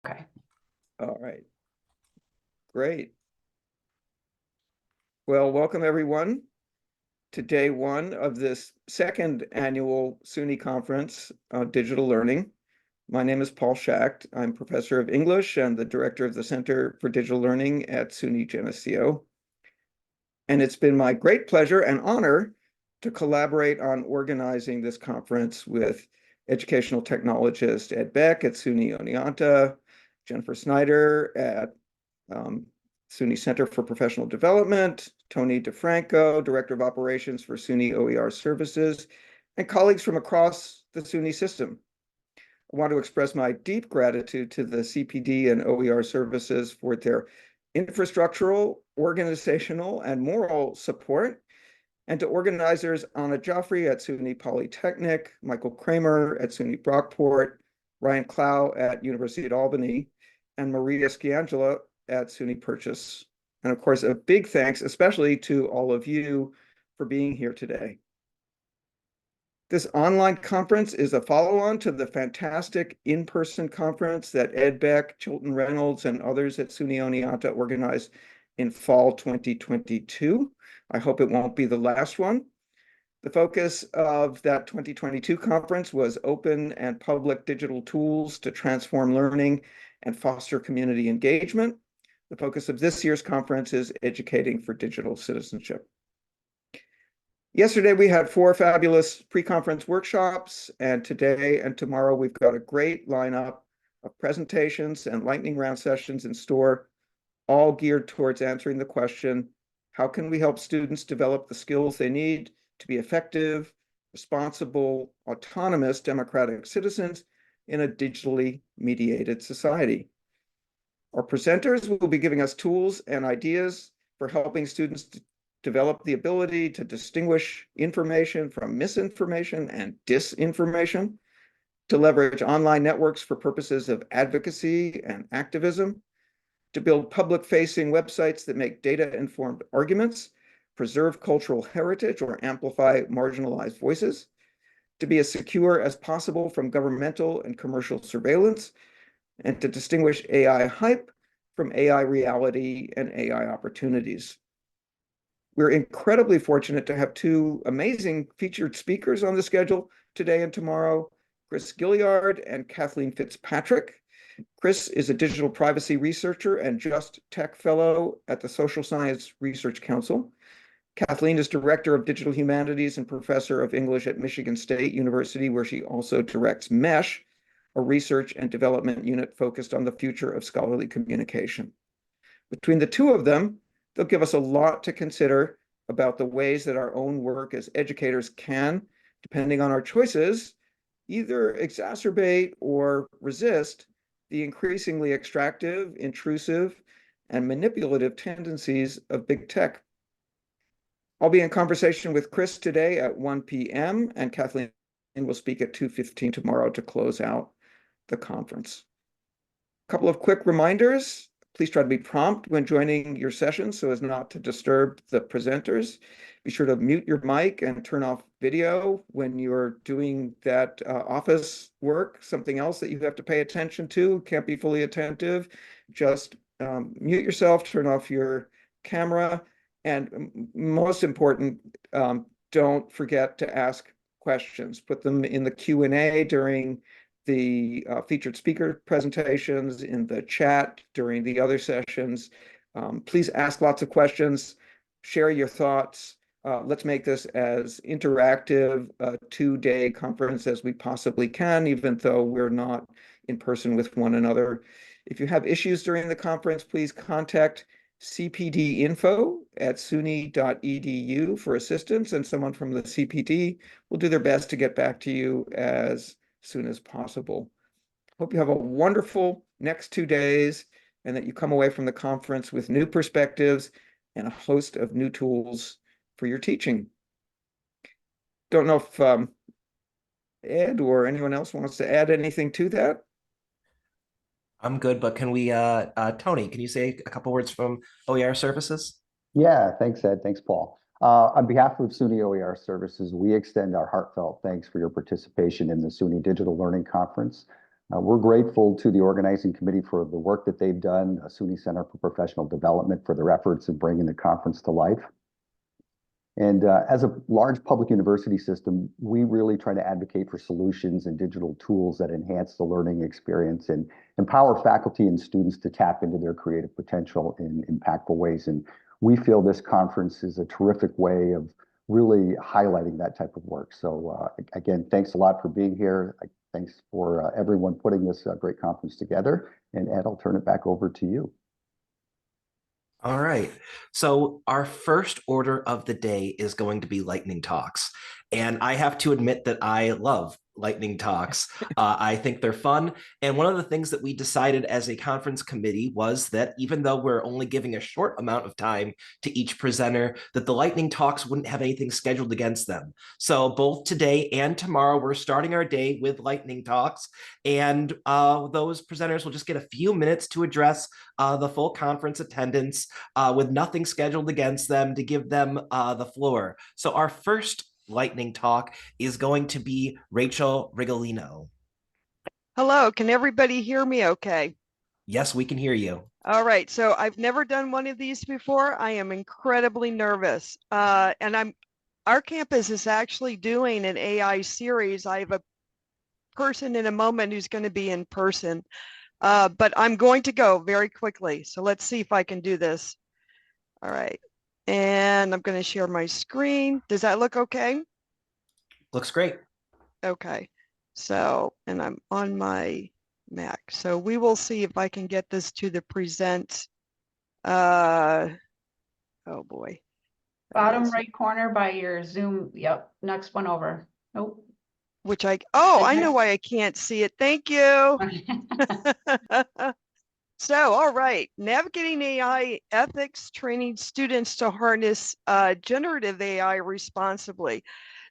Okay. All right, great. Well, welcome everyone to day one of this second annual SUNY conference on digital learning. My name is Paul Schacht. I'm professor of English and the director of the Center for Digital Learning at SUNY Geneseo. And it's been my great pleasure and honor to collaborate on organizing this conference with educational technologist Ed Beck at SUNY Oneonta, Jennifer Snyder at SUNY Center for Professional Development, Tony DeFranco, Director of Operations for SUNY OER Services, and colleagues from across the SUNY system. I want to express my deep gratitude to the CPD and OER services for their infrastructural, organizational, and moral support, and to organizers Anna Joffrey at SUNY Polytechnic, Michael Kramer at SUNY Brockport, Ryan Clow at University at Albany, and Maria Sciangela at SUNY Purchase. And of course, a big thanks, especially to all of you for being here today. This online conference is a follow-on to the fantastic in-person conference that Ed Beck, Chilton Reynolds, and others at SUNY Oneonta organized in fall 2022. I hope it won't be the last one. The focus of that 2022 conference was open and public digital tools to transform learning and foster community engagement. The focus of this year's conference is educating for digital citizenship. Yesterday, we had 4 fabulous pre-conference workshops, and today and tomorrow, we've got a great lineup of presentations and lightning round sessions in store, all geared towards answering the question, how can we help students develop the skills they need to be effective, responsible, autonomous, democratic citizens in a digitally mediated society? Our presenters will be giving us tools and ideas for helping students to develop the ability to distinguish information from misinformation and disinformation, to leverage online networks for purposes of advocacy and activism, to build public-facing websites that make data-informed arguments, preserve cultural heritage, or amplify marginalized voices, to be as secure as possible from governmental and commercial surveillance, and to distinguish AI hype from AI reality and AI opportunities. We're incredibly fortunate to have 2 amazing featured speakers on the schedule today and tomorrow, Chris Gilliard and Kathleen Fitzpatrick. Chris is a digital privacy researcher and Just Tech Fellow at the Social Science Research Council. Kathleen is Director of Digital Humanities and Professor of English at Michigan State University, where she also directs MESH, a research and development unit focused on the future of scholarly communication. Between the 2 of them, they'll give us a lot to consider about the ways that our own work as educators can, depending on our choices, either exacerbate or resist the increasingly extractive, intrusive, and manipulative tendencies of big tech. I'll be in conversation with Chris today at 1 p.m., and Kathleen will speak at 2:15 tomorrow to close out the conference. A couple of quick reminders. Please try to be prompt when joining your session so as not to disturb the presenters. Be sure to mute your mic and turn off video when you're doing that office work. Something else that you have to pay attention to, can't be fully attentive. Just mute yourself, turn off your camera, and most important, don't forget to ask questions. Put them in the Q&A during the featured speaker presentations, in the chat during the other sessions. Please ask lots of questions, share your thoughts. Let's make this as interactive a 2-day conference as we possibly can, even though we're not in person with one another. If you have issues during the conference, please contact cpdinfo@suny.edu for assistance, and someone from the CPD will do their best to get back to you as soon as possible. Hope you have a wonderful next 2 days and that you come away from the conference with new perspectives and a host of new tools for your teaching. Don't know if Ed or anyone else wants to add anything to that. I'm good, but can we, Tony, can you say a couple words from OER Services? Yeah, thanks, Ed. Thanks, Paul. On behalf of SUNY OER Services, we extend our heartfelt thanks for your participation in the SUNY Digital Learning Conference. We're grateful to the organizing committee for the work that they've done, SUNY Center for Professional Development for their efforts in bringing the conference to life. And as a large public university system, we really try to advocate for solutions and digital tools that enhance the learning experience and empower faculty and students to tap into their creative potential in impactful ways. And we feel this conference is a terrific way of really highlighting that type of work. So again, thanks a lot for being here. Thanks for everyone putting this great conference together. And Ed, I'll turn it back over to you. All right. So our first order of the day is going to be lightning talks. And I have to admit that I love lightning talks. I think they're fun. And one of the things that we decided as a conference committee was that even though we're only giving a short amount of time to each presenter, that the lightning talks wouldn't have anything scheduled against them. So both today and tomorrow, we're starting our day with lightning talks. And those presenters will just get a few minutes to address the full conference attendance with nothing scheduled against them to give them the floor. So our first lightning talk is going to be Rachel Rigolino. Hello, can everybody hear me okay? Yes, we can hear you. All right, so I've never done one of these before. I am incredibly nervous. Our campus is actually doing an AI series. I have a person in a moment who's going to be in person, but I'm going to go very quickly. So let's see if I can do this. All right, and I'm going to share my screen. Does that look okay? Looks great. Okay, so, and I'm on my Mac. So we will see if I can get this to the present. Oh boy. Bottom right corner by your Zoom. Yep, next one over. Nope. Which I know why I can't see it. Thank you. So, all right, navigating AI ethics, training students to harness generative AI responsibly.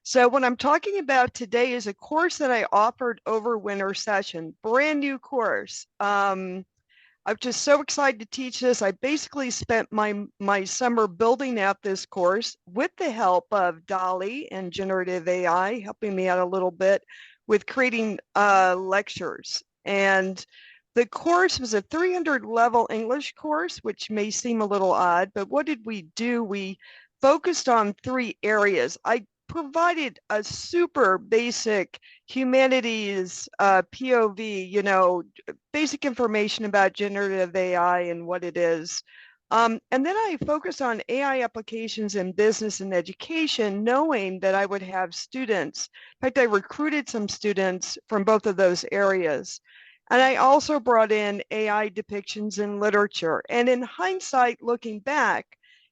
So what I'm talking about today is a course that I offered over winter session, brand new course. I'm just so excited to teach this. I basically spent my summer building out this course with the help of Dolly and generative AI, helping me out a little bit with creating lectures. And the course was a 300 level English course, which may seem a little odd, but what did we do? We focused on 3 areas. I provided a super basic humanities POV, basic information about generative AI and what it is. And then I focused on AI applications in business and education, knowing that I would have students. In fact, I recruited some students from both of those areas. And I also brought in AI depictions in literature. And in hindsight, looking back,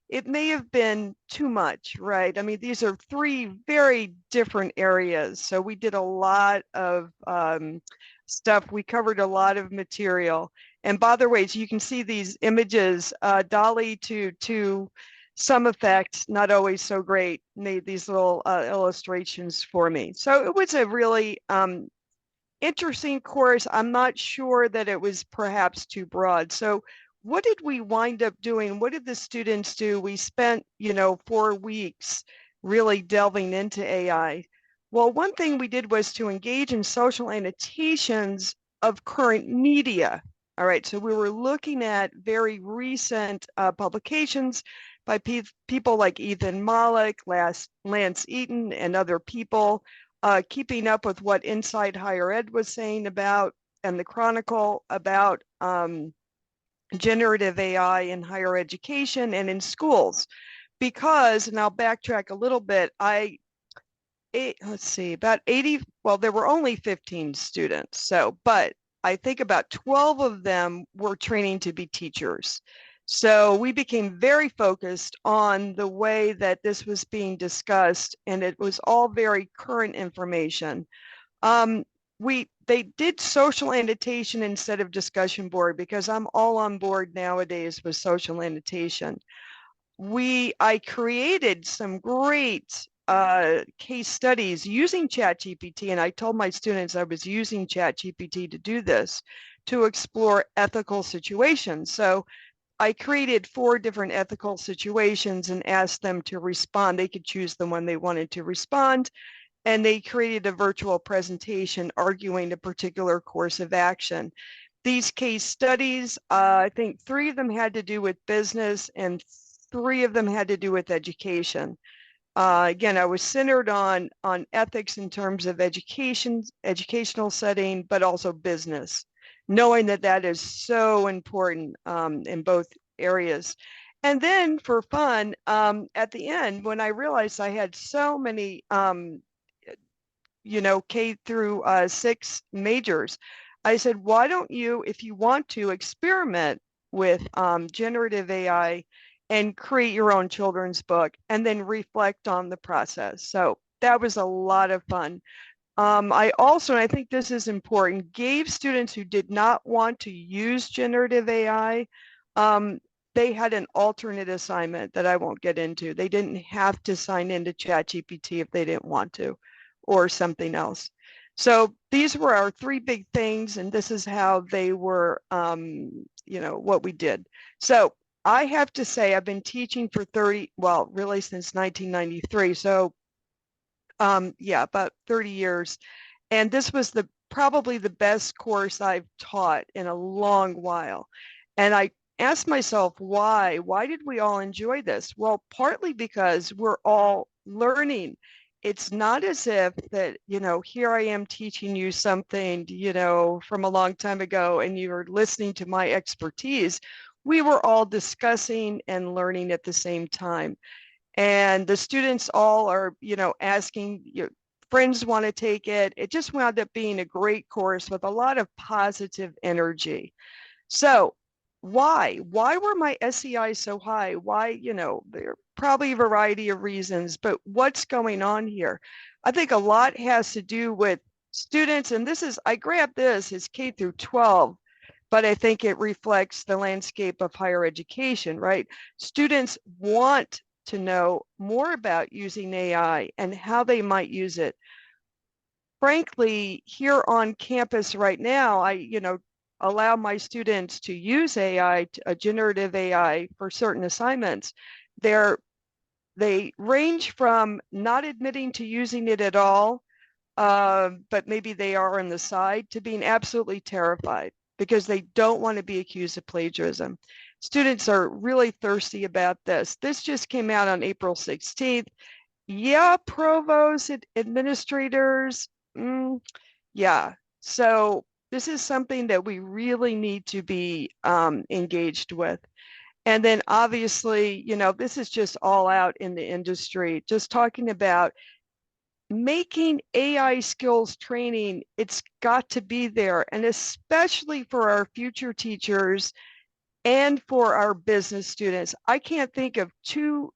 it may have been too much, right? I mean, these are 3 very different areas. So we did a lot of stuff. We covered a lot of material. And by the way, so you can see these images, Dolly to some effect, not always so great, made these little illustrations for me. So it was a really interesting course. I'm not sure that it was perhaps too broad. So what did we wind up doing? What did the students do? We spent, 4 weeks really delving into AI. Well, one thing we did was to engage in social annotations of current media. All right, so we were looking at very recent publications by people like Ethan Mollick, Lance Eaton, and other people, keeping up with what Inside Higher Ed was saying about, and the Chronicle about generative AI in higher education and in schools. Because, and I'll backtrack a little bit, let's see, about 80, well, there were only 15 students. So, but I think about 12 of them were training to be teachers. So we became very focused on the way that this was being discussed, and it was all very current information. They did social annotation instead of discussion board, because I'm all on board nowadays with social annotation. I created some great case studies using ChatGPT, and I told my students I was using ChatGPT to do this, to explore ethical situations. So I created 4 different ethical situations and asked them to respond. They could choose the one they wanted to respond. and they created a virtual presentation arguing a particular course of action. These case studies, I think 3 of them had to do with business and 3 of them had to do with education. Again, I was centered on ethics in terms of educational setting, but also business, knowing that that is so important in both areas. And then for fun, at the end, when I realized I had so many, K through 6 majors, I said, why don't you, if you want to, experiment with generative AI and create your own children's book and then reflect on the process. So that was a lot of fun. I also, and I think this is important, gave students who did not want to use generative AI, they had an alternate assignment that I won't get into. They didn't have to sign into ChatGPT if they didn't want to, or something else. So these were our 3 big things, and this is how they were, what we did. So I have to say I've been teaching for really since 1993. So about 30 years. And this was probably the best course I've taught in a long while. And I asked myself, why? Why did we all enjoy this? Well, partly because we're all learning. It's not as if that, here I am teaching you something, from a long time ago, and you're listening to my expertise. We were all discussing and learning at the same time. And the students all are, asking, friends want to take it. It just wound up being a great course with a lot of positive energy. So why were my SEI so high? Why, there are probably a variety of reasons, but what's going on here? I think a lot has to do with students, and I grabbed this as K through 12, but I think it reflects the landscape of higher education, right? Students want to know more about using AI and how they might use it. Frankly, here on campus right now, I, allow my students to use AI, generative AI for certain assignments. They range from not admitting to using it at all, but maybe they are on the side, to being absolutely terrified because they don't want to be accused of plagiarism. Students are really thirsty about this. This just came out on April 16th. Yeah, provosts, administrators, yeah. So this is something that we really need to be engaged with. And then obviously, this is just all out in the industry, just talking about making AI skills training. It's got to be there, and especially for our future teachers and for our business students. I can't think of 2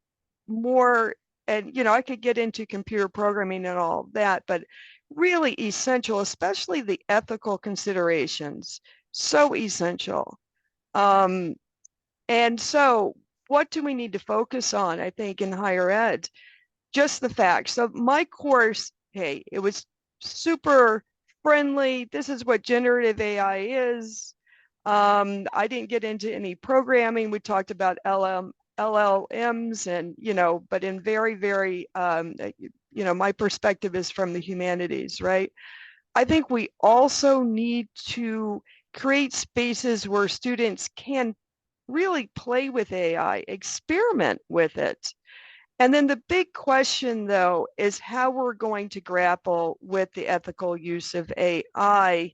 more, and I could get into computer programming and all that, but really essential, especially the ethical considerations, so essential. And so what do we need to focus on, I think, in higher ed? Just the facts. So my course, hey, it was super friendly. This is what generative AI is. I didn't get into any programming. We talked about LLMs and, but in very, very, my perspective is from the humanities, right? I think we also need to create spaces where students can really play with AI, experiment with it. And then the big question, though, is how we're going to grapple with the ethical use of AI.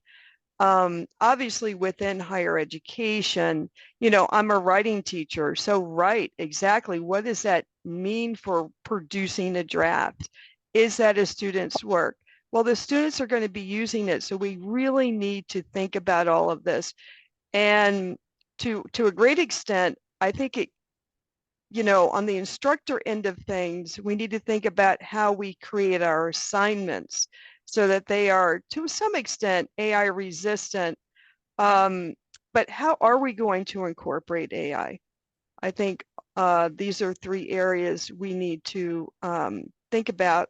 Obviously, within higher education, I'm a writing teacher. So write, exactly. What does that mean for producing a draft? Is that a student's work? Well, the students are going to be using it. So we really need to think about all of this. And to a great extent, I think it, on the instructor end of things, we need to think about how we create our assignments so that they are, to some extent, AI resistant. But how are we going to incorporate AI? I think these are 3 areas we need to think about.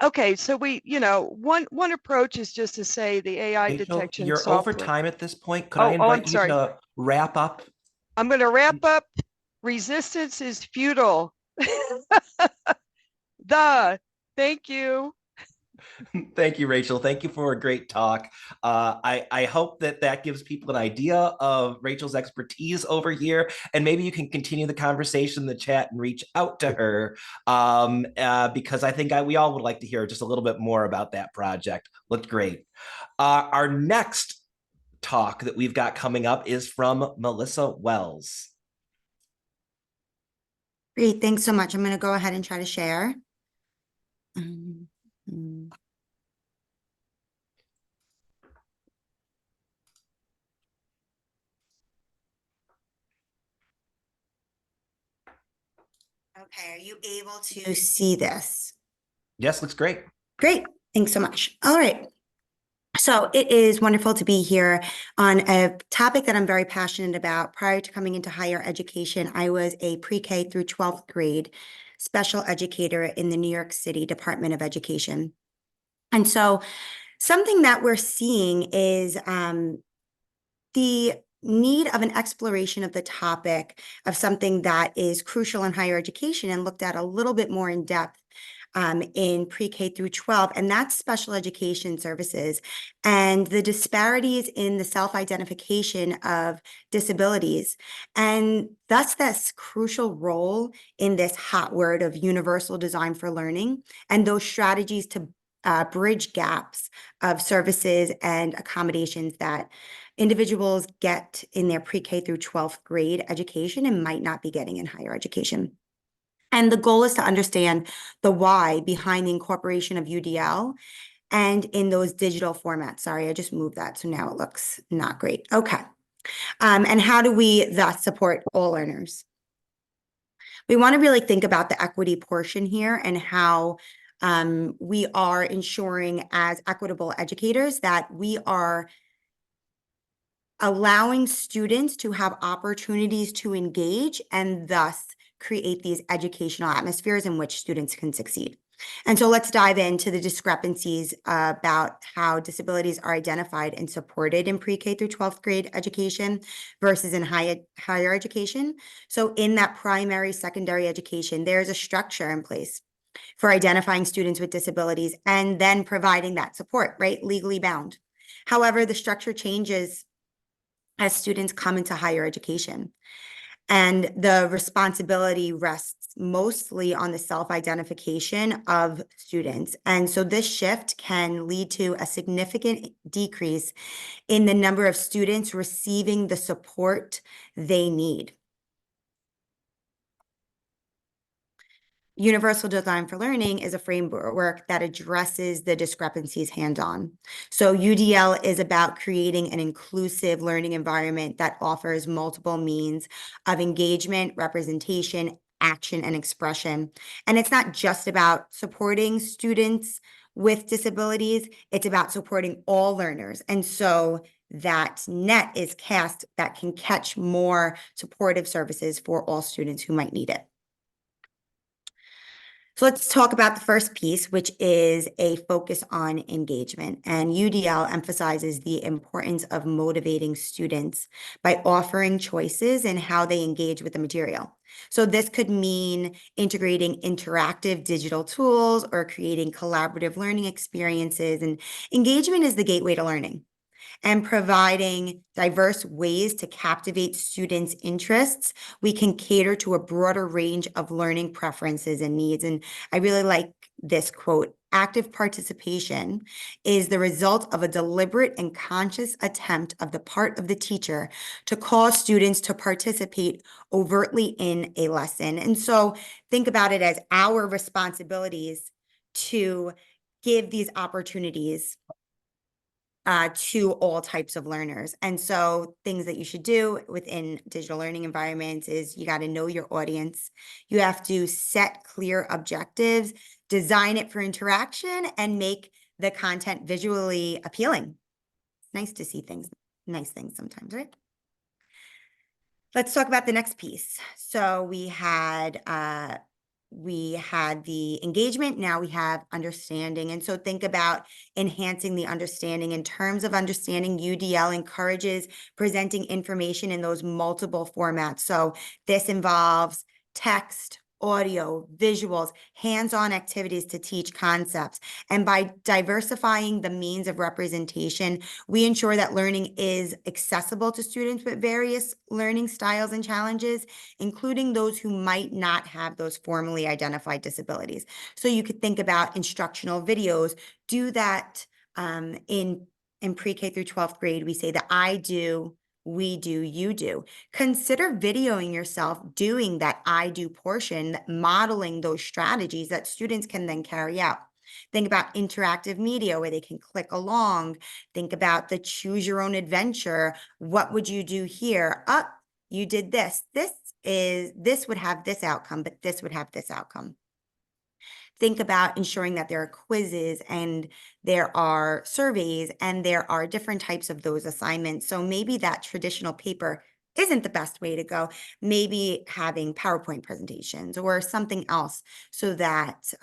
Okay, so one approach is just to say the AI Rachel, detection you're over software. time at this point. Could I I'm invite you sorry. to wrap up? I'm going to wrap up. Resistance is futile. Thank you. Thank you, Rachel. Thank you for a great talk. I hope that gives people an idea of Rachel's expertise over here, and maybe you can continue the conversation in the chat and reach out to her, because I think we all would like to hear just a little bit more about that project. Looked great. Our next talk that we've got coming up is from Melissa Wells. Great, thanks so much. I'm going to go ahead and try to share. Okay, are you able to see this? Yes, looks great. Great, thanks so much. All right. So it is wonderful to be here on a topic that I'm very passionate about. Prior to coming into higher education, I was a pre-K through 12th grade special educator in the New York City Department of Education. And so something that we're seeing is the need of an exploration of the topic of something that is crucial in higher education and looked at a little bit more in depth in pre-K through 12, and that's special education services and the disparities in the self-identification of disabilities, and thus this crucial role in this hot word of universal design for learning and those strategies to bridge gaps of services and accommodations that individuals get in their pre-K through 12th grade education and might not be getting in higher education. And the goal is to understand the why behind the incorporation of UDL and in those digital formats. Sorry, I just moved that, so now it looks not great. Okay. And how do we thus support all learners? We want to really think about the equity portion here and how we are ensuring as equitable educators that we are allowing students to have opportunities to engage and thus create these educational atmospheres in which students can succeed. And so let's dive into the discrepancies about how disabilities are identified and supported in pre-K through 12th grade education versus in higher education. So in that primary, secondary education, there's a structure in place for identifying students with disabilities and then providing that support, right? Legally bound. However, the structure changes as students come into higher education. And the responsibility rests mostly on the self-identification of students. And so this shift can lead to a significant decrease in the number of students receiving the support they need. Universal Design for Learning is a framework that addresses the discrepancies hands-on. So UDL is about creating an inclusive learning environment that offers multiple means of engagement, representation, action, and expression. And it's not just about supporting students with disabilities, it's about supporting all learners. And so that net is cast that can catch more supportive services for all students who might need it. So let's talk about the first piece, which is a focus on engagement. And UDL emphasizes the importance of motivating students by offering choices in how they engage with the material. So this could mean integrating interactive digital tools or creating collaborative learning experiences. And engagement is the gateway to learning. And providing diverse ways to captivate students' interests, we can cater to a broader range of learning preferences and needs. And I really like this quote: active participation is the result of a deliberate and conscious attempt of the part of the teacher to cause students to participate overtly in a lesson. And so think about it as our responsibilities to give these opportunities to all types of learners. And so things that you should do within digital learning environments is you got to know your audience. You have to set clear objectives, design it for interaction, and make the content visually appealing. It's nice to see things, nice things sometimes, right? Let's talk about the next piece. So we had the engagement, now we have understanding. And so think about enhancing the understanding. In terms of understanding, UDL encourages presenting information in those multiple formats. So this involves text, audio, visuals, hands-on activities to teach concepts. And by diversifying the means of representation, we ensure that learning is accessible to students with various learning styles and challenges, including those who might not have those formally identified disabilities. So you could think about instructional videos, do that in pre-K through 12th grade. We say that I do, we do, you do. Consider videoing yourself doing that I do portion, modeling those strategies that students can then carry out. Think about interactive media where they can click along. Think about the choose your own adventure. What would you do here? You did this. This would have this outcome, but this would have this outcome. Think about ensuring that there are quizzes and there are surveys and there are different types of those assignments. So maybe that traditional paper isn't the best way to go. Maybe having PowerPoint presentations or something else so that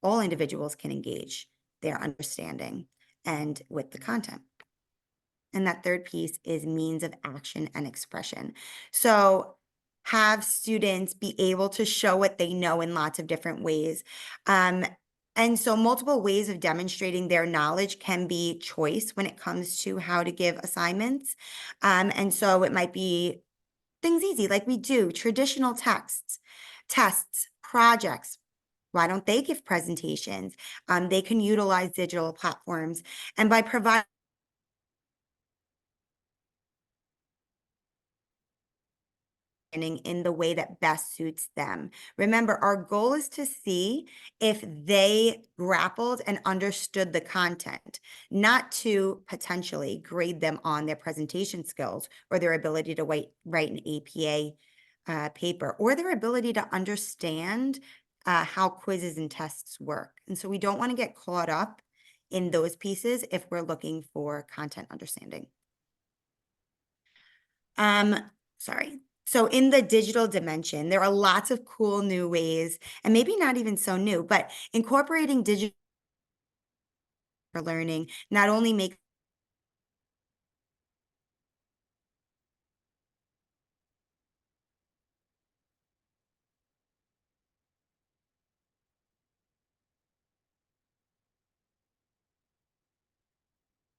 all individuals can engage their understanding and with the content. And that third piece is means of action and expression. So have students be able to show what they know in lots of different ways. And so multiple ways of demonstrating their knowledge can be choice when it comes to how to give assignments. And so it might be things easy like we do, traditional texts, tests, projects. Why don't they give presentations? They can utilize digital platforms. And by providing in the way that best suits them. Remember, our goal is to see if they grappled and understood the content, not to potentially grade them on their presentation skills or their ability to write an APA paper or their ability to understand how quizzes and tests work. And so we don't want to get caught up in those pieces if we're looking for content understanding. Sorry. So in the digital dimension, there are lots of cool new ways, and maybe not even so new, but incorporating digital for learning not only makes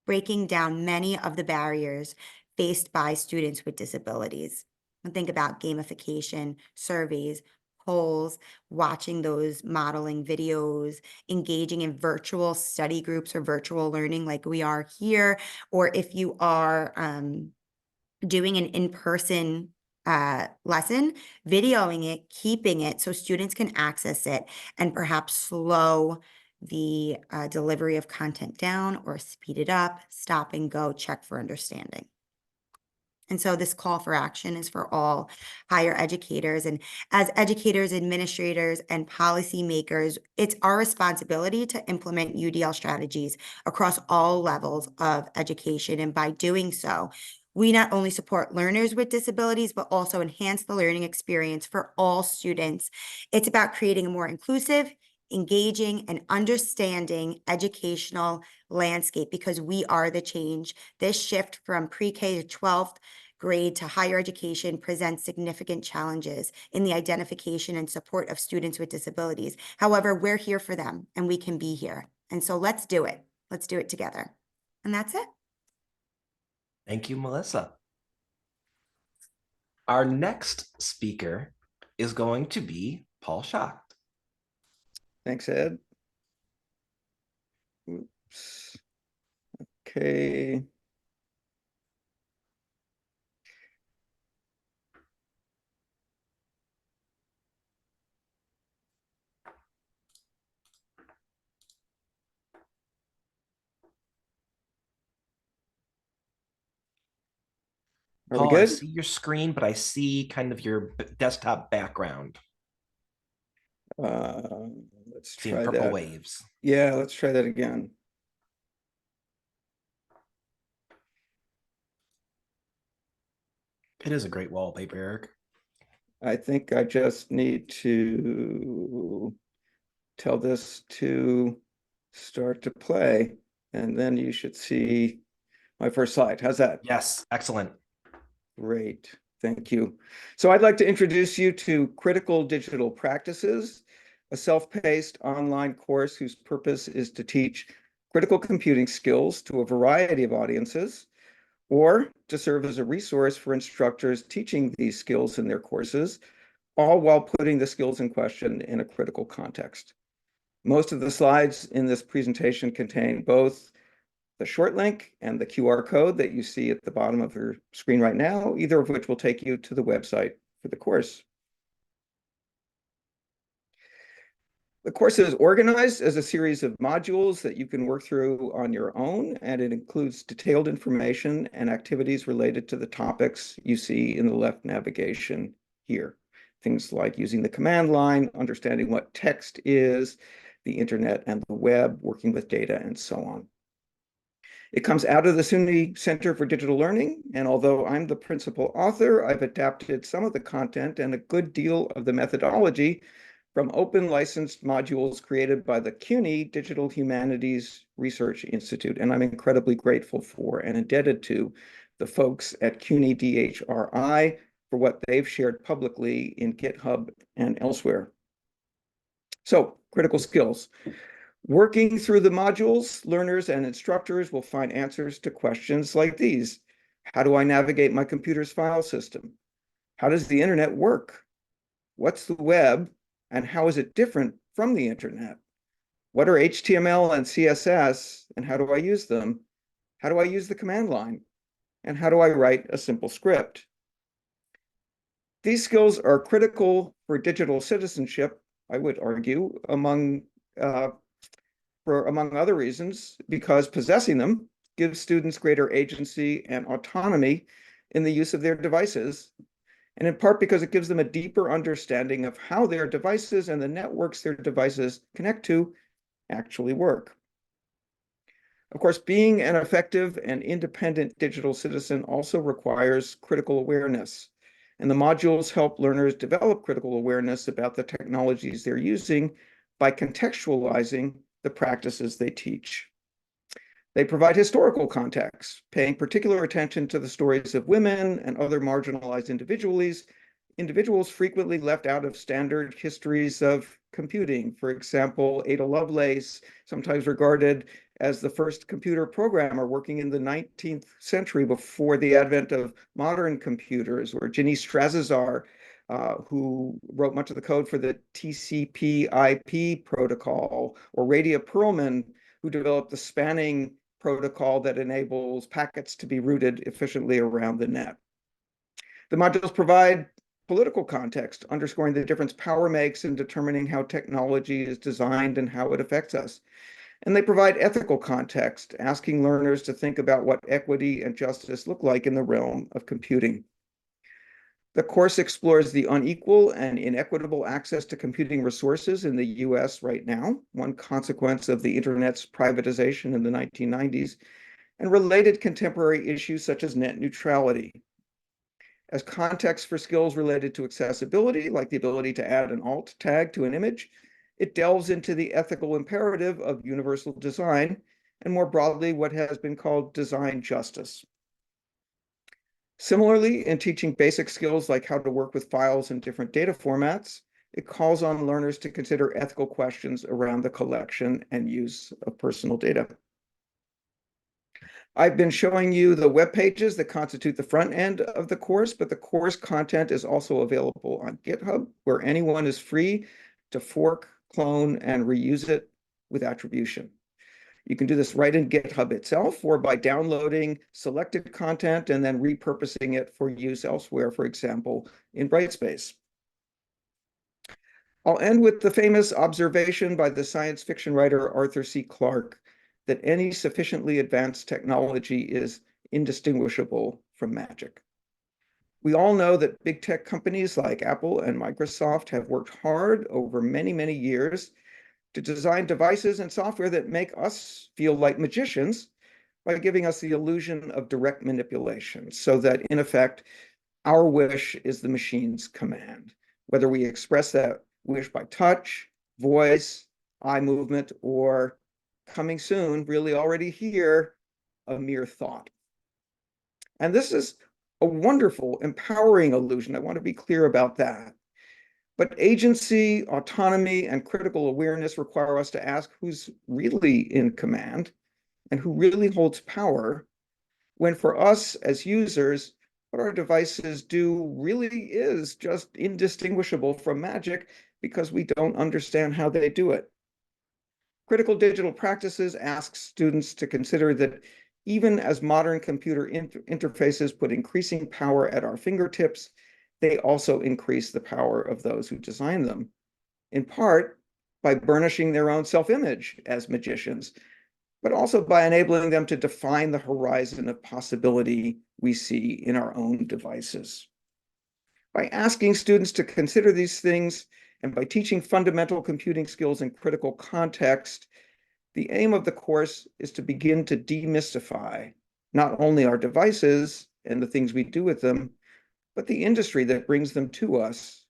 breaking down many of the barriers faced by students with disabilities. And think about gamification, surveys, polls, watching those modeling videos, engaging in virtual study groups or virtual learning like we are here, or if you are doing an in-person lesson, videoing it, keeping it so students can access it and perhaps slow the delivery of content down or speed it up, stop and go, check for understanding. And so this call for action is for all higher educators. And as educators, administrators, and policymakers, it's our responsibility to implement UDL strategies across all levels of education. And by doing so, we not only support learners with disabilities, but also enhance the learning experience for all students. It's about creating a more inclusive, engaging, and understanding educational landscape because we are the change. This shift from pre-K to 12th grade to higher education presents significant challenges in the identification and support of students with disabilities. However, we're here for them and we can be here. And so let's do it. Let's do it together. And that's it. Thank you, Melissa. Our next speaker is going to be Paul Schacht. Thanks, Ed. Oops. Okay. Are we Paul, I good? see your screen, but I see kind of your desktop background. Let's Seeing try purple that. waves. Yeah, let's try that again. It is a great wallpaper, Eric. I think I just need to tell this to start to play, and then you should see my first slide. How's that? Yes, excellent. Great. Thank you. So I'd like to introduce you to Critical Digital Practices, a self-paced online course whose purpose is to teach critical computing skills to a variety of audiences, or to serve as a resource for instructors teaching these skills in their courses, all while putting the skills in question in a critical context. Most of the slides in this presentation contain both the short link and the QR code that you see at the bottom of your screen right now, either of which will take you to the website for the course. The course is organized as a series of modules that you can work through on your own, and it includes detailed information and activities related to the topics you see in the left navigation here. Things like using the command line, understanding what text is, the internet and the web, working with data, and so on. It comes out of the SUNY Center for Digital Learning, and although I'm the principal author, I've adapted some of the content and a good deal of the methodology from open licensed modules created by the CUNY Digital Humanities Research Institute, and I'm incredibly grateful for and indebted to the folks at CUNY DHRI for what they've shared publicly in GitHub and elsewhere. So, critical skills. Working through the modules, learners and instructors will find answers to questions like these. How do I navigate my computer's file system? How does the internet work? What's the web, and how is it different from the internet? What are HTML and CSS, and how do I use them? How do I use the command line? And how do I write a simple script? These skills are critical for digital citizenship, I would argue, among other reasons, because possessing them gives students greater agency and autonomy in the use of their devices, and in part because it gives them a deeper understanding of how their devices and the networks their devices connect to actually work. Of course, being an effective and independent digital citizen also requires critical awareness, and the modules help learners develop critical awareness about the technologies they're using by contextualizing the practices they teach. They provide historical context, paying particular attention to the stories of women and other marginalized individuals frequently left out of standard histories of computing. For example, Ada Lovelace, sometimes regarded as the first computer programmer working in the 19th century before the advent of modern computers, or Ginny Strasser, who wrote much of the code for the TCP/IP protocol, or Radia Perlman, who developed the spanning protocol that enables packets to be routed efficiently around the net. The modules provide political context, underscoring the difference power makes in determining how technology is designed and how it affects us. And they provide ethical context, asking learners to think about what equity and justice look like in the realm of computing. The course explores the unequal and inequitable access to computing resources in the US right now, one consequence of the internet's privatization in the 1990s, and related contemporary issues such as net neutrality. As context for skills related to accessibility, like the ability to add an alt tag to an image, it delves into the ethical imperative of universal design, and more broadly, what has been called design justice. Similarly, in teaching basic skills like how to work with files in different data formats, it calls on learners to consider ethical questions around the collection and use of personal data. I've been showing you the web pages that constitute the front end of the course, but the course content is also available on GitHub, where anyone is free to fork, clone, and reuse it with attribution. You can do this right in GitHub itself, or by downloading selected content and then repurposing it for use elsewhere, for example, in Brightspace. I'll end with the famous observation by the science fiction writer Arthur C. Clarke that any sufficiently advanced technology is indistinguishable from magic. We all know that big tech companies like Apple and Microsoft have worked hard over many, many years to design devices and software that make us feel like magicians by giving us the illusion of direct manipulation, so that in effect, our wish is the machine's command, whether we express that wish by touch, voice, eye movement, or coming soon, really already here, a mere thought. And this is a wonderful, empowering illusion. I want to be clear about that. But agency, autonomy, and critical awareness require us to ask who's really in command and who really holds power, when for us as users, what our devices do really is just indistinguishable from magic because we don't understand how they do it. Critical digital practices ask students to consider that even as modern computer interfaces put increasing power at our fingertips, they also increase the power of those who design them, in part by burnishing their own self-image as magicians, but also by enabling them to define the horizon of possibility we see in our own devices. By asking students to consider these things and by teaching fundamental computing skills in critical context, the aim of the course is to begin to demystify not only our devices and the things we do with them, but the industry that brings them to us,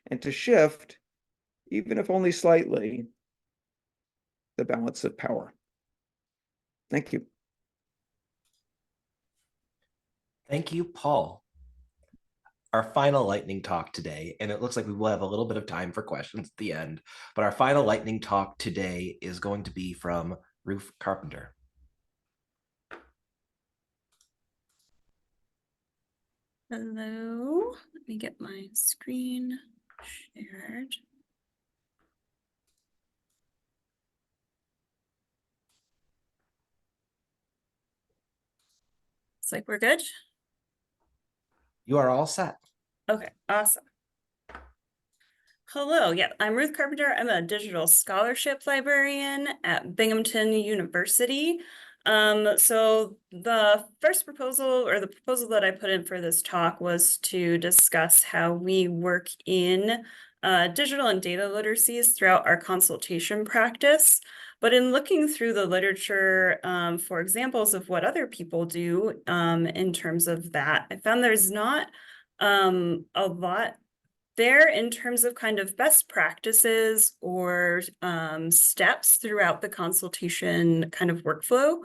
and to shift, even if only slightly, the balance of power. Thank you. Thank you, Paul. Our final lightning talk today, and it looks like we will have a little bit of time for questions at the end, but our final lightning talk today is going to be from Ruth Carpenter. Hello, let me get my screen shared. It's like we're good. You are all set. Okay, awesome. Hello, yeah, I'm Ruth Carpenter. I'm a digital scholarship librarian at Binghamton University. So the first proposal, or the proposal that I put in for this talk, was to discuss how we work in digital and data literacies throughout our consultation practice. But in looking through the literature for examples of what other people do in terms of that, I found there's not a lot there in terms of kind of best practices or steps throughout the consultation kind of workflow.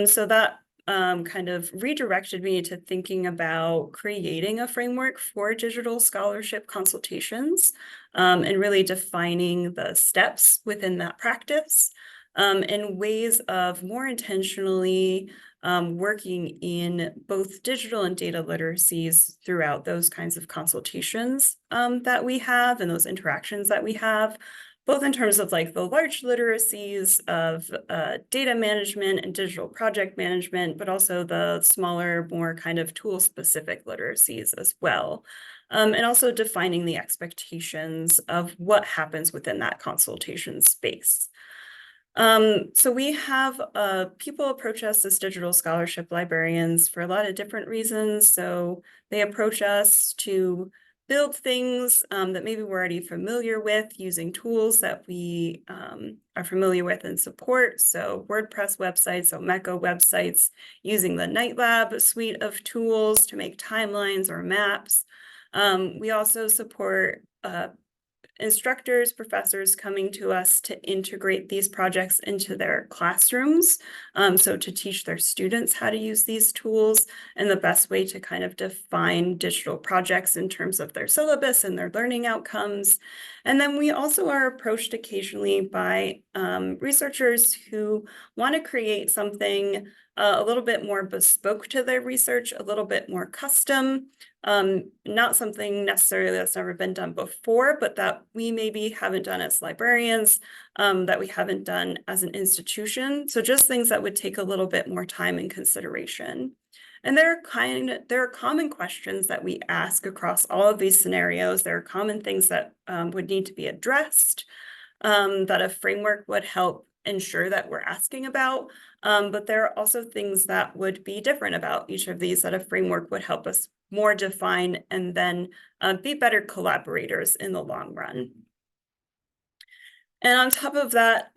So that kind of redirected me to thinking about creating a framework for digital scholarship consultations and really defining the steps within that practice and ways of more intentionally working in both digital and data literacies throughout those kinds of consultations that we have and those interactions that we have, both in terms of like the large literacies of data management and digital project management, but also the smaller, more kind of tool-specific literacies as well. And also defining the expectations of what happens within that consultation space. So we have people approach us as digital scholarship librarians for a lot of different reasons. So they approach us to build things that maybe we're already familiar with using tools that we are familiar with and support. So WordPress websites, Omeka websites, using the Night Lab suite of tools to make timelines or maps. We also support instructors, professors coming to us to integrate these projects into their classrooms. So to teach their students how to use these tools and the best way to kind of define digital projects in terms of their syllabus and their learning outcomes. And then we also are approached occasionally by researchers who want to create something a little bit more bespoke to their research, a little bit more custom, not something necessarily that's never been done before, but that we maybe haven't done as librarians, that we haven't done as an institution. So just things that would take a little bit more time and consideration. And there are common questions that we ask across all of these scenarios. There are common things that would need to be addressed, that a framework would help ensure that we're asking about. But there are also things that would be different about each of these that a framework would help us more define and then be better collaborators in the long run. And on top of that,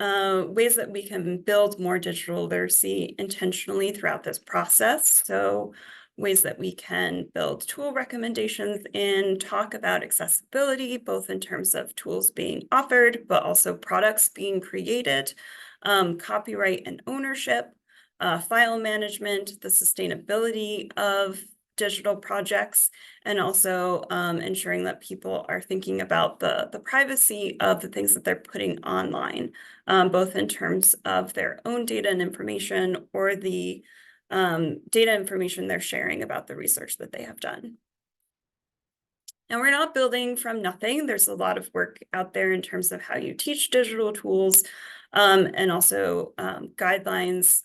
ways that we can build more digital literacy intentionally throughout this process. So ways that we can build tool recommendations in, talk about accessibility, both in terms of tools being offered, but also products being created, copyright and ownership, file management, the sustainability of digital projects, and also ensuring that people are thinking about the privacy of the things that they're putting online, both in terms of their own data and information or the data information they're sharing about the research that they have done. And we're not building from nothing. There's a lot of work out there in terms of how you teach digital tools, and also guidelines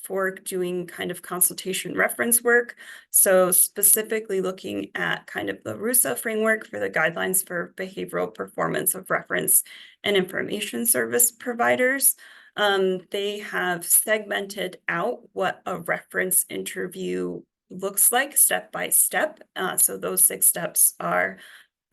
for doing kind of consultation reference work. So specifically looking at kind of the RUSA framework for the guidelines for behavioral performance of reference and information service providers. They have segmented out what a reference interview looks like step by step. So those 6 steps are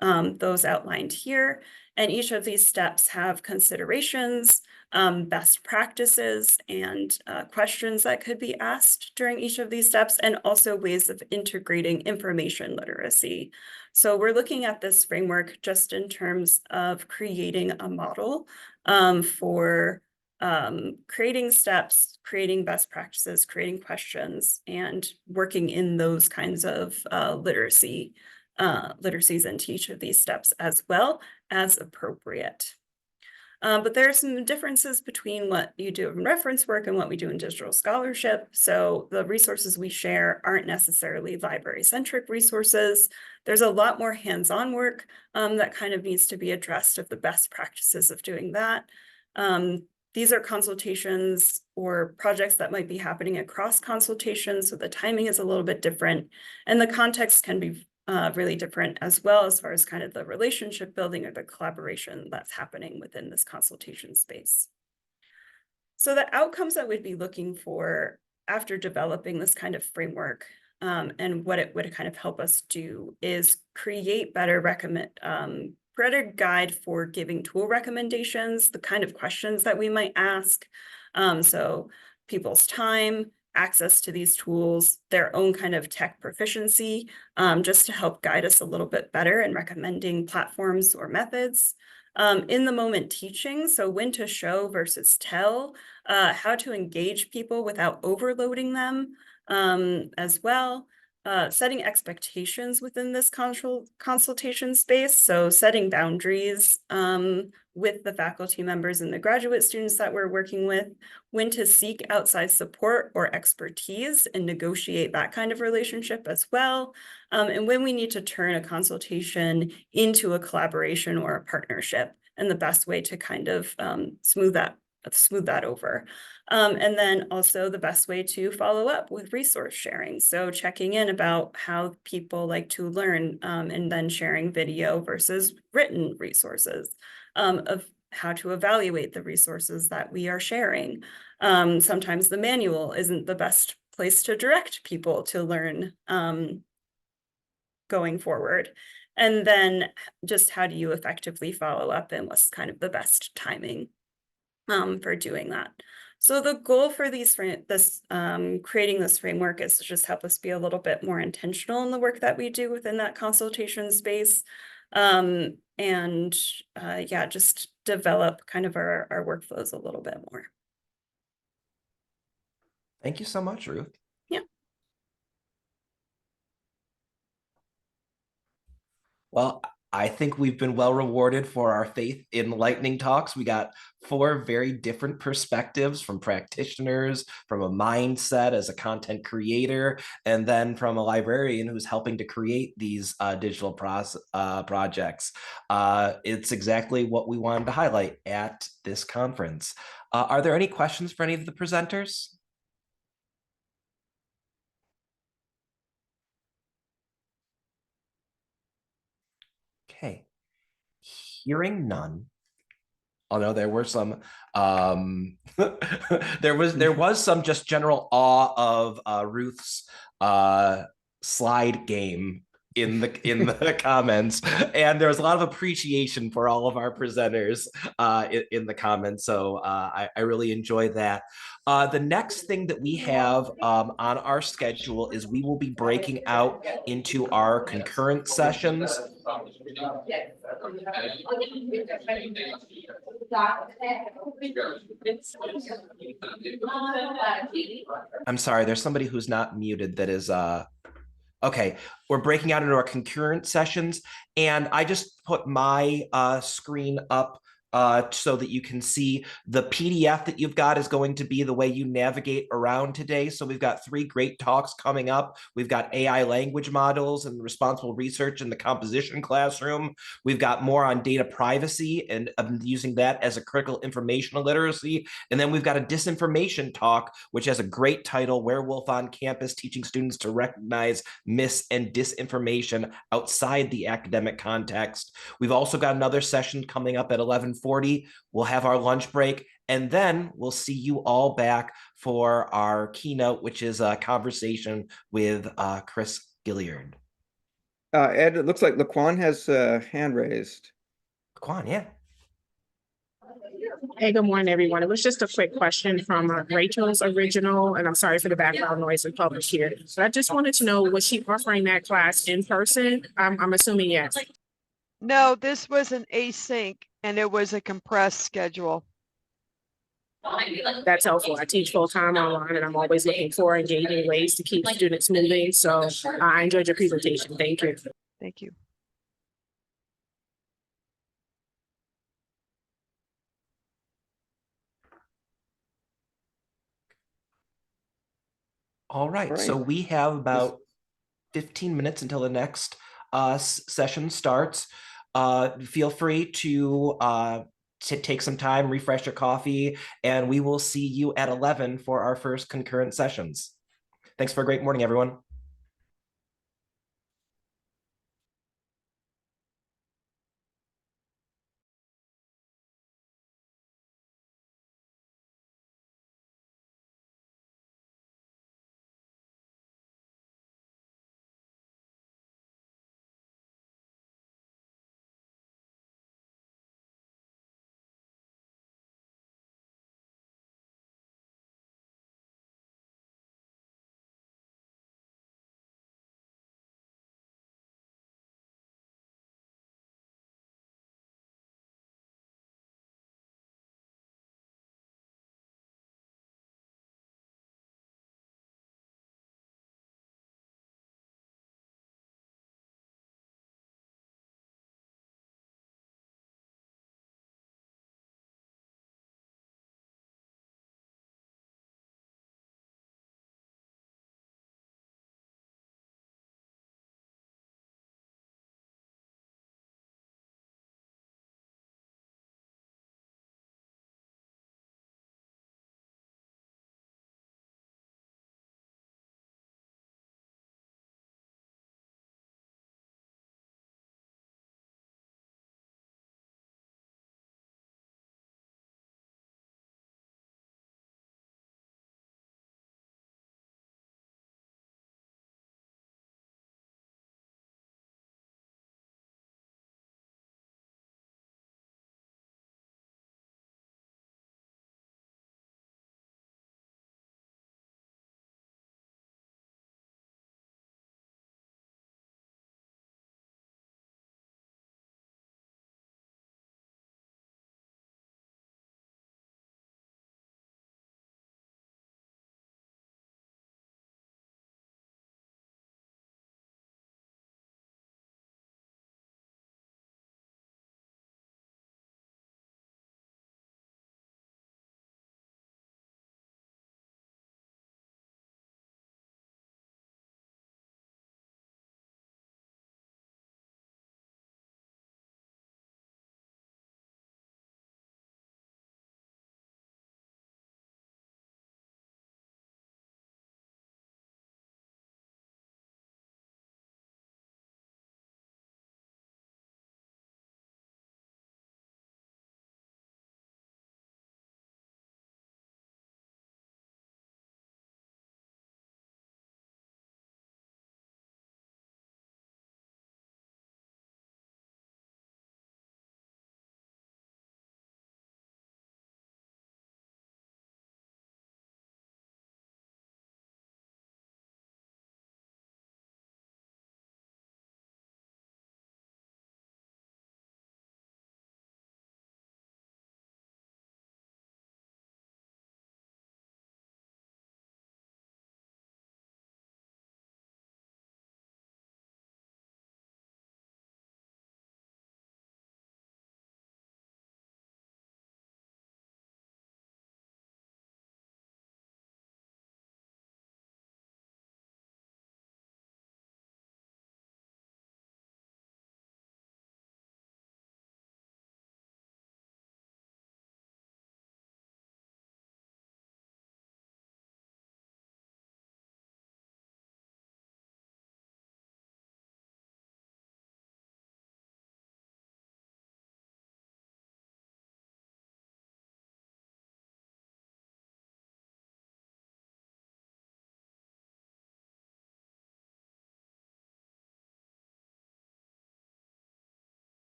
those outlined here. And each of these steps have considerations, best practices, and questions that could be asked during each of these steps, and also ways of integrating information literacy. So we're looking at this framework just in terms of creating a model for creating steps, creating best practices, creating questions, and working in those kinds of literacies into each of these steps as well as appropriate. But there are some differences between what you do in reference work and what we do in digital scholarship. So the resources we share aren't necessarily library-centric resources. There's a lot more hands-on work that kind of needs to be addressed of the best practices of doing that. These are consultations or projects that might be happening across consultations, so the timing is a little bit different, and the context can be really different as well, as far as kind of the relationship building or the collaboration that's happening within this consultation space. So the outcomes that we'd be looking for after developing this kind of framework, and what it would kind of help us do is create better guide for giving tool recommendations, the kind of questions that we might ask. So people's time, access to these tools, their own kind of tech proficiency, just to help guide us a little bit better in recommending platforms or methods. In the moment teaching, so when to show versus tell, how to engage people without overloading them as well. Setting expectations within this consultation space. So setting boundaries with the faculty members and the graduate students that we're working with, when to seek outside support or expertise and negotiate that kind of relationship as well. And when we need to turn a consultation into a collaboration or a partnership, and the best way to kind of smooth that over. And then also the best way to follow up with resource sharing. So checking in about how people like to learn, and then sharing video versus written resources, of how to evaluate the resources that we are sharing. Sometimes the manual isn't the best place to direct people to learn going forward. And then just how do you effectively follow up, and what's kind of the best timing for doing that. So the goal for creating this framework is to just help us be a little bit more intentional in the work that we do within that consultation space. Yeah, just develop kind of our workflows a little bit more. Thank you so much, Ruth. Yeah. Well, I think we've been well rewarded for our faith in lightning talks. We got 4 very different perspectives from practitioners, from a mindset as a content creator, and then from a librarian who's helping to create these digital projects. It's exactly what we wanted to highlight at this conference. Are there any questions for any of the presenters? Okay, hearing none. Although there were some, there was some just general awe of Ruth's slide game in the comments, and there was a lot of appreciation for all of our presenters in the comments. So I really enjoy that. The next thing that we have on our schedule is we will be breaking out into our concurrent sessions. I'm sorry, there's somebody who's not muted that is Okay, we're breaking out into our concurrent sessions, and I just put my screen up so that you can see the PDF that you've got is going to be the way you navigate around today. So we've got 3 great talks coming up. We've got AI language models and responsible research in the composition classroom. We've got more on data privacy and using that as a critical informational literacy. And then we've got a disinformation talk, which has a great title, Werewolf on Campus, teaching students to recognize mis and disinformation outside the academic context. We've also got another session coming up at 11:40. We'll have our lunch break, and then we'll see you all back for our keynote, which is a conversation with Chris Gilliard. Ed, it looks like Laquan has a hand raised. Laquan, yeah. Hey, good morning, everyone. It was just a quick question from Rachel's original, and I'm sorry for the background noise and public here. But I just wanted to know, was she offering that class in person? I'm assuming yes. No, this was an async and it was a compressed schedule. That's helpful. I teach full-time online, and I'm always looking for engaging ways to keep students moving. So I enjoyed your presentation. Thank you. Thank you. All right, so we have about 15 minutes until the next session starts. Feel free to take some time, refresh your coffee, and we will see you at 11 for our first concurrent sessions. Thanks for a great morning, everyone.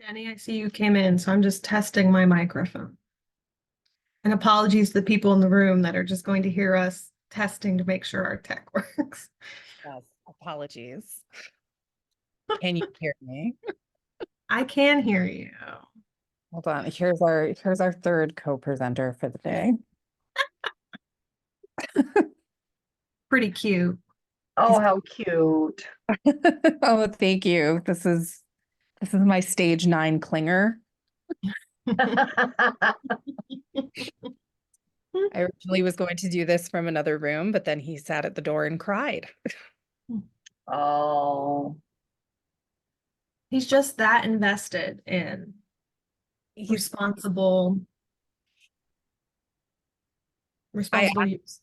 Jenny, I see you came in, so I'm just testing my microphone. And apologies to the people in the room that are just going to hear us testing to make sure our tech works. Yes, apologies. Can you hear me? I can hear you. Hold on. Here's our third co-presenter for the day. Pretty cute. Oh, how cute. Oh, thank you. This is my stage 9 clinger. I originally was going to do this from another room, but then he sat at the door and cried. Oh, He's just that invested in He's responsible use.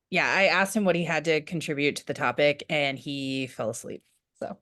Yeah, I asked him what he had to contribute to the topic and he fell asleep. So